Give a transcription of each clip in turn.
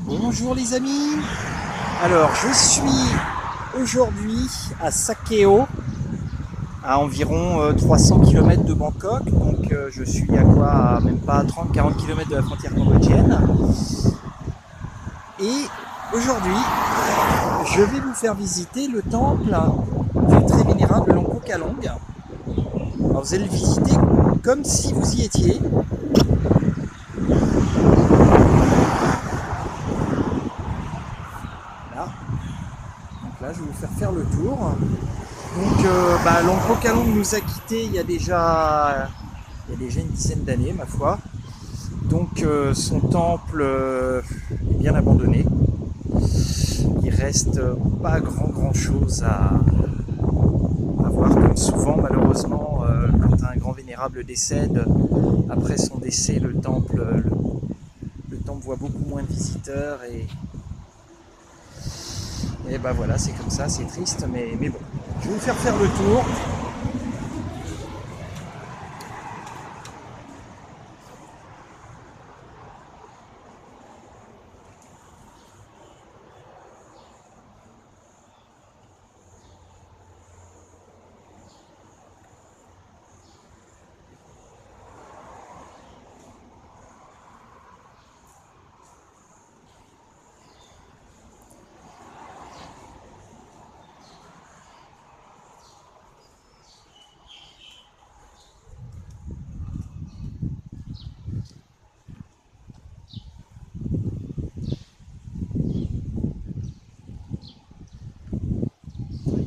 Bonjour les amis. Alors je suis aujourd'hui à Sakeo, à environ 300 km de Bangkok. Donc je suis à quoi, à même pas 30-40 km de la frontière cambodgienne. Et aujourd'hui, je vais vous faire visiter le temple du très vénérable Longpo Kalong. Alors vous allez le visiter comme si vous y étiez. Là. Donc là, je vais vous faire le tour. Donc Longpo Kalong nous a quittés il y a déjà une dizaine d'années, ma foi. Donc son temple est bien abandonné. Il reste pas grand chose à voir, comme souvent malheureusement quand un grand vénérable décède. Après son décès, le temple voit beaucoup moins de visiteurs et bah voilà, c'est comme ça, c'est triste, mais bon. Je vais vous faire le tour.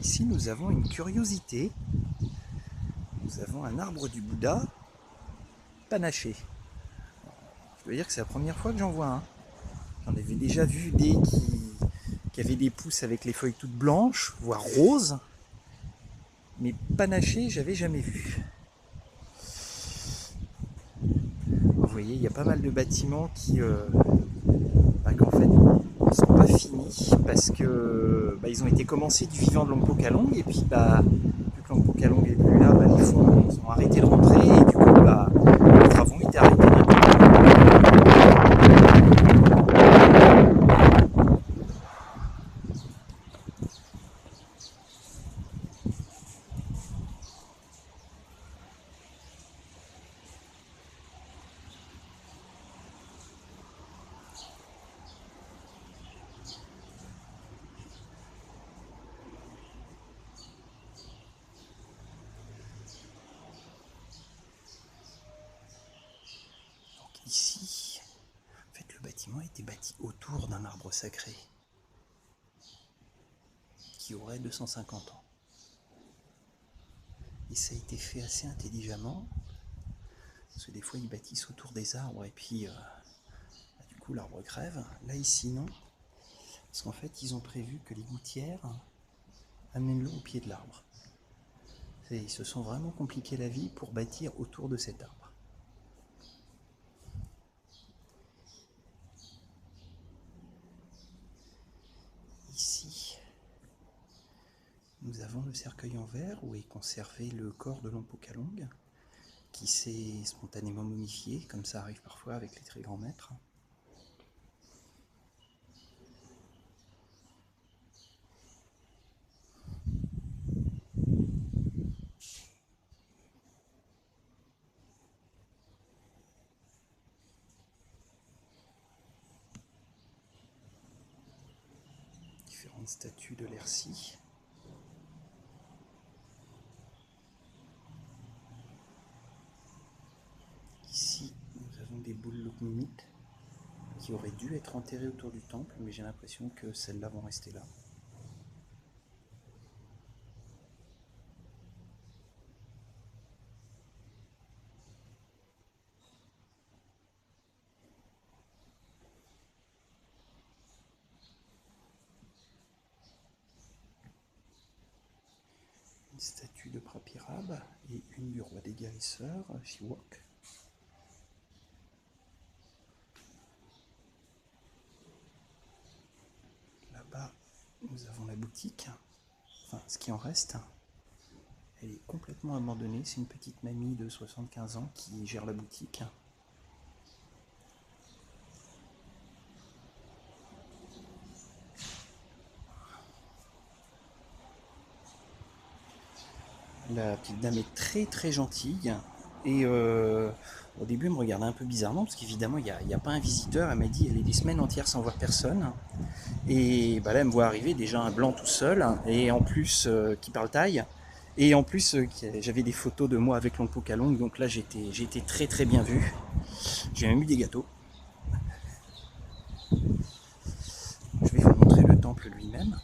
Ici, nous avons une curiosité. Nous avons un arbre du Bouddha panaché. Je dois dire que c'est la première fois que j'en vois un. J'en avais déjà vu des qui avaient des pousses avec les feuilles toutes blanches, voire roses. Mais panaché, j'avais jamais vu. Vous voyez, il y a pas mal de bâtiments qu'en fait, ne sont pas finis parce que ils ont été commencés du vivant de Longpo Kalong et puis vu que Longpo Kalong est plus là, les fonds ont arrêté de rentrer et du coup les travaux ont été arrêtés. Donc ici, en fait, le bâtiment a été bâti autour d'un arbre sacré qui aurait 250 ans. Et ça a été fait assez intelligemment, parce que des fois ils bâtissent autour des arbres et puis du coup l'arbre crève. Là ici non, parce qu'en fait ils ont prévu que les gouttières amènent l'eau au pied de l'arbre. Ils se sont vraiment compliqué la vie pour bâtir autour de cet arbre. Ici, nous avons le cercueil en verre où est conservé le corps de Longpo Kalong, qui s'est spontanément momifié, comme ça arrive parfois avec les très grands maîtres. Différentes statues de l'Ercie. Ici, nous avons des boules lukminites qui auraient dû être enterrées autour du temple, mais j'ai l'impression que celles-là vont rester là. Une statue de Prapirab et une du roi des guérisseurs, Shiwok. Là-bas, nous avons la boutique, enfin ce qui en reste. Elle est complètement abandonnée, c'est une petite mamie de 75 ans qui gère la boutique. La petite dame est très très gentille. Et au début, elle me regardait un peu bizarrement, parce qu'évidemment, il y a pas un visiteur. Elle m'a dit elle est des semaines entières sans voir personne. Et bah là, elle me voit arriver, déjà un blanc tout seul, et en plus qui parle thaï. Et en plus, j'avais des photos de moi avec l'oncle Pokalong, donc là, j'ai été très très bien vu. J'ai même eu des gâteaux. Je vais vous montrer le temple lui-même.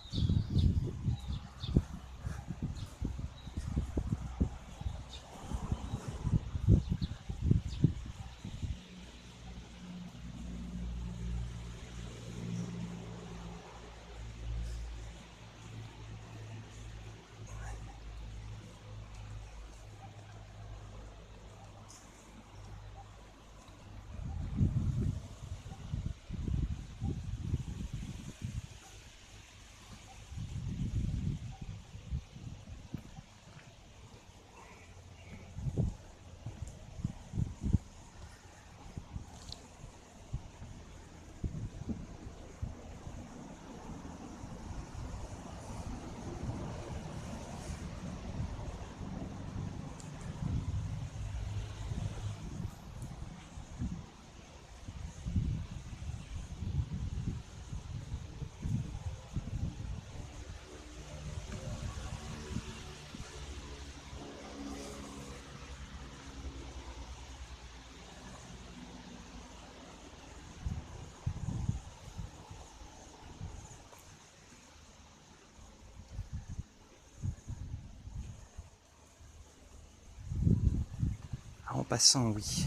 En passant, oui.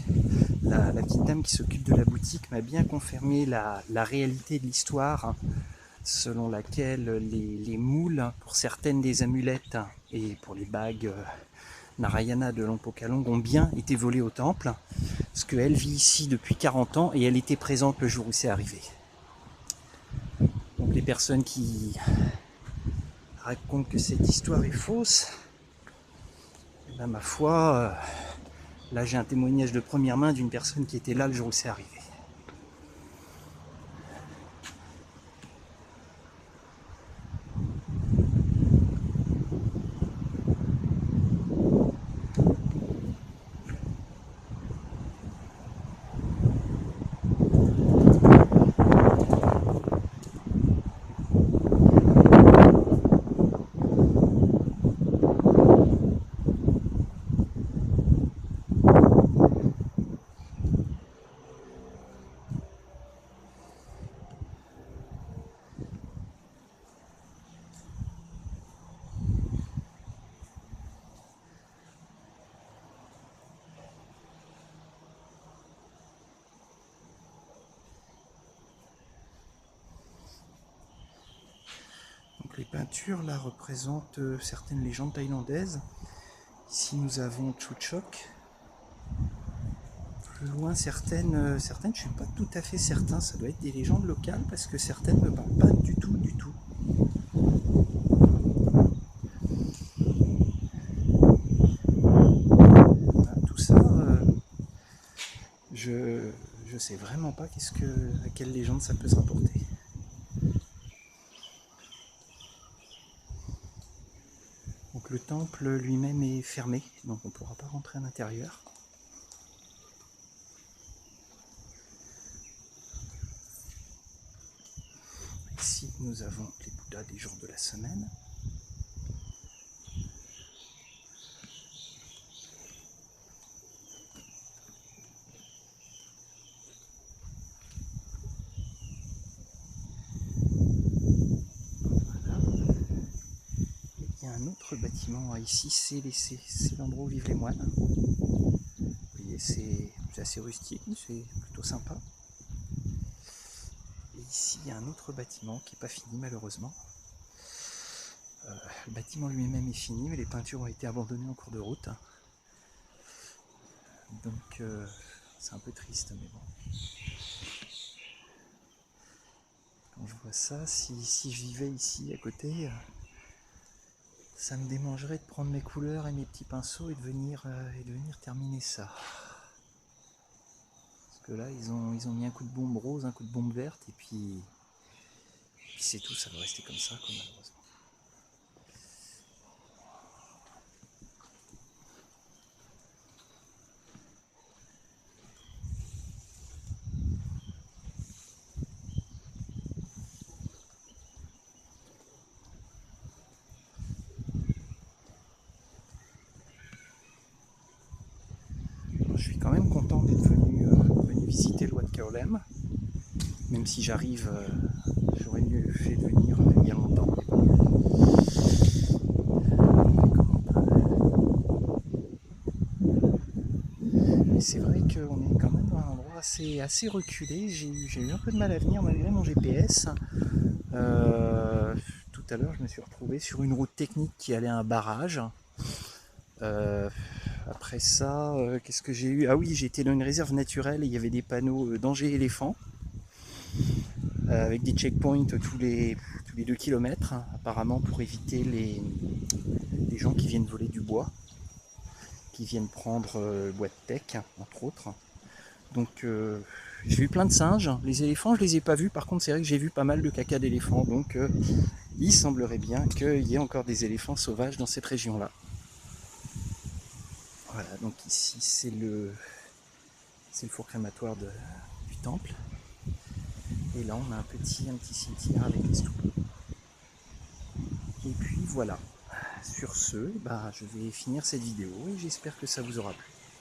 La petite dame qui s'occupe de la boutique m'a bien confirmé la réalité de l'histoire, selon laquelle les moules, pour certaines des amulettes et pour les bagues Narayana de l'oncle Pokalong, ont bien été volées au temple, parce qu'elle vit ici depuis 40 ans et elle était présente le jour où c'est arrivé. Donc les personnes qui racontent que cette histoire est fausse, ben, ma foi, là j'ai un témoignage de première main d'une personne qui était là le jour où c'est arrivé. Donc les peintures là représentent certaines légendes thaïlandaises. Ici nous avons Chuchok. Plus loin certaines je suis pas tout à fait certain, ça doit être des légendes locales parce que certaines ne parlent pas du tout du tout. Voilà, tout ça, je sais vraiment pas à quelle légende ça peut se rapporter. Donc le temple lui-même est fermé, donc on ne pourra pas rentrer à l'intérieur. Ici nous avons les Bouddhas des jours de la semaine. Voilà. Il y a un autre bâtiment ici, c'est l'endroit où vivent les moines. Vous voyez, c'est assez rustique, mais c'est plutôt sympa. Et ici, il y a un autre bâtiment qui n'est pas fini malheureusement. Le bâtiment lui-même est fini, mais les peintures ont été abandonnées en cours de route. Donc c'est un peu triste, mais bon. Quand je vois ça, si je vivais ici à côté, ça me démangerait de prendre mes couleurs et mes petits pinceaux et de venir terminer ça. Parce que là, ils ont mis un coup de bombe rose, un coup de bombe verte, et puis c'est tout, ça va rester comme ça, quoi, malheureusement. suis quand même content d'être venu visiter le Wat Kaolem, même si j'arrive, j'aurais mieux fait de venir il y a longtemps. Mais c'est vrai qu'on est quand même dans un endroit assez reculé. J'ai eu un peu de mal à venir malgré mon GPS. Tout à l'heure, je me suis retrouvé sur une route technique qui allait à un barrage. Après ça, qu'est-ce que j'ai eu? Ah oui, j'étais dans une réserve naturelle et il y avait des panneaux danger éléphant avec des checkpoints tous les 2 km, hein, apparemment pour éviter les gens qui viennent voler du bois, qui viennent prendre le bois de teck, entre autres. Donc j'ai vu plein de singes. Les éléphants, je les ai pas vus. Par contre, c'est vrai que j'ai vu pas mal de caca d'éléphants. Donc il semblerait bien qu'il y ait encore des éléphants sauvages dans cette région-là. Voilà, donc ici c'est le four crématoire du temple. Et là on a un petit cimetière avec des stoups. Et puis voilà. Sur ce, je vais finir cette vidéo et j'espère que ça vous aura plu.